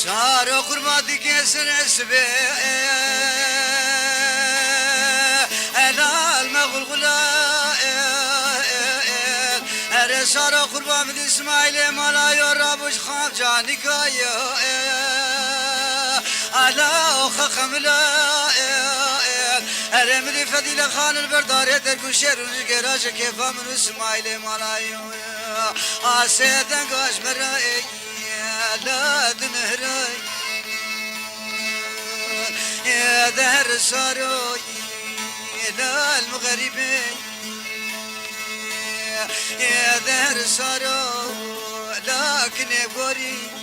شارو قرباتي كسر اسبي انا المغلغلا اري شارو قربان من اسماعيل مالا يرابش خاب جاني كايا انا خخملا اري مدي فديله خان البردار تركو شير ونجراج كيفا من اسماعيل مالا اسيدن قاش مرأي لا دنهري يا دهر ساروي لا المغربي يا دهر سارو لكن بوري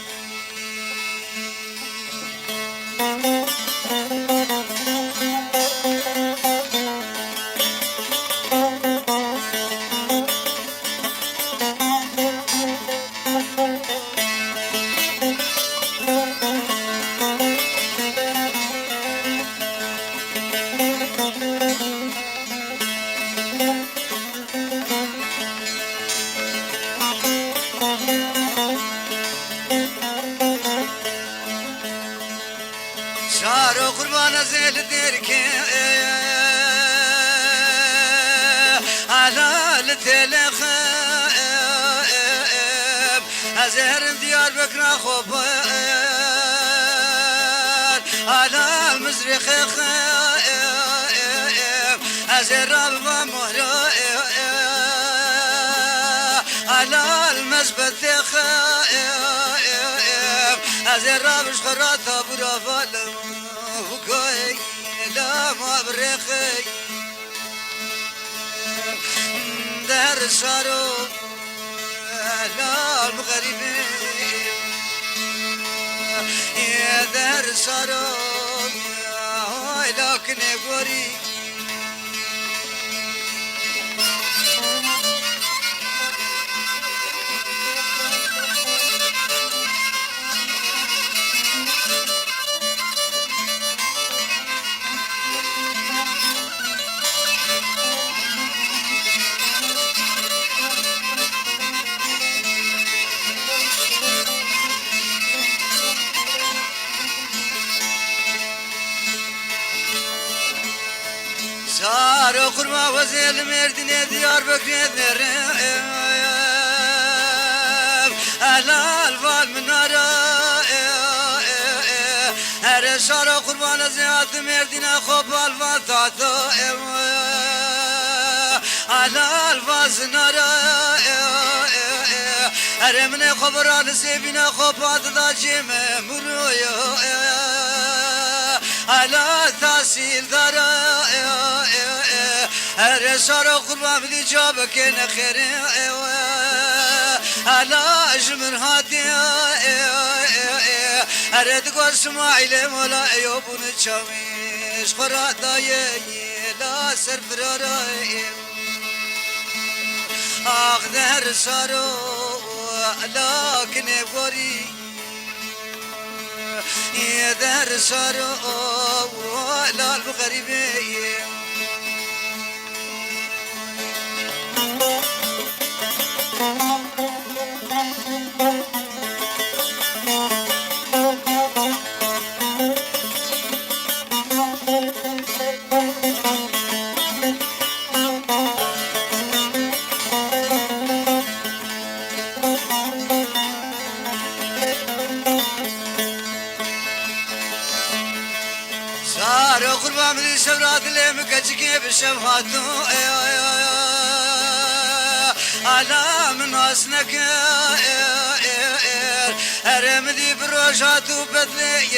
شارو قربان زيل دركي على التلخ أزهر ديار بكرا خوبان على المزرخ أزهر ربا مهر على المزبط أزهر ربش خراطة برافالم وكوي لا ما بريخي دهر شارو لا المغربي يا دهر شارو لكن يقوري شارو قرما وزيل مردني ديار بكريد نرم على الفال من نارا هر شارو قربان زياد مردنا خوب الفال تاتو على الفال نارا هر من خبران سيبنا خوبات دا جيم مرويو على تحصيل دارا هر شارو قربان بدي جابك نخير على جمر هاتي هر تقول اسماعيل مولا ايوب نتشاويش خرا داي لا سر فراراي اخ هر شارو لكن بوري يا دهر شارو لا الغريبي شارو قربان بدي شبرات اللي مكجكي بشبهاتو على من اسنك ارمدي بروجات وبدلي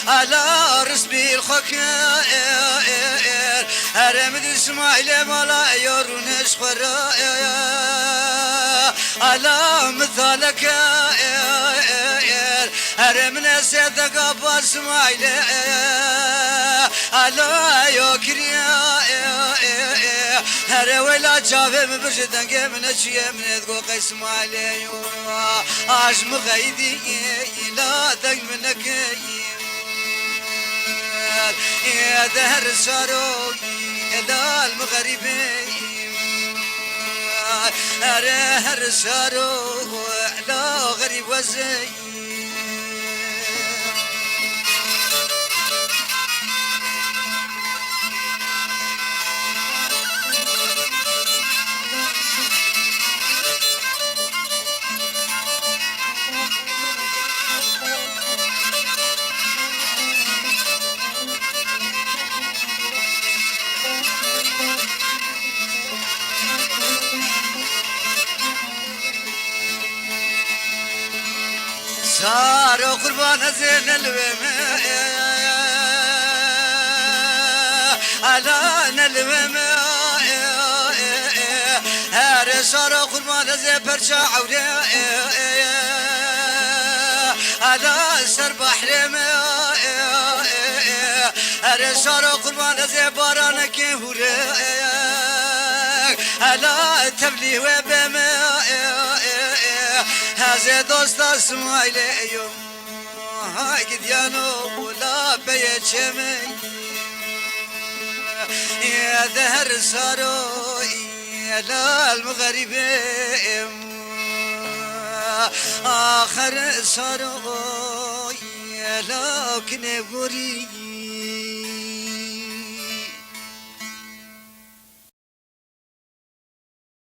على رسبي الخك ارمدي اسماعيل مالا يورونش خرا على مثالك ارمنا سيدك ابا اسماعيل على يوكريا هر ولا جاوه مبردن من اشيه من تقول اسماعيل اش مغيدي لا دق منك يا دهر سارو لا المغربي هر سارو لا غريب وزي سارو قربان زين الوما على الوما هر سارو قربان زين برشا عوري على سر بحر ما هر سارو قربان زين بارانك هوري على تبلي وبما هذا دوست اسماعيل يوم هاي ديانو ولا بيتشمي يا دهر صارو يا المغرب آخر صارو يا لكن غوري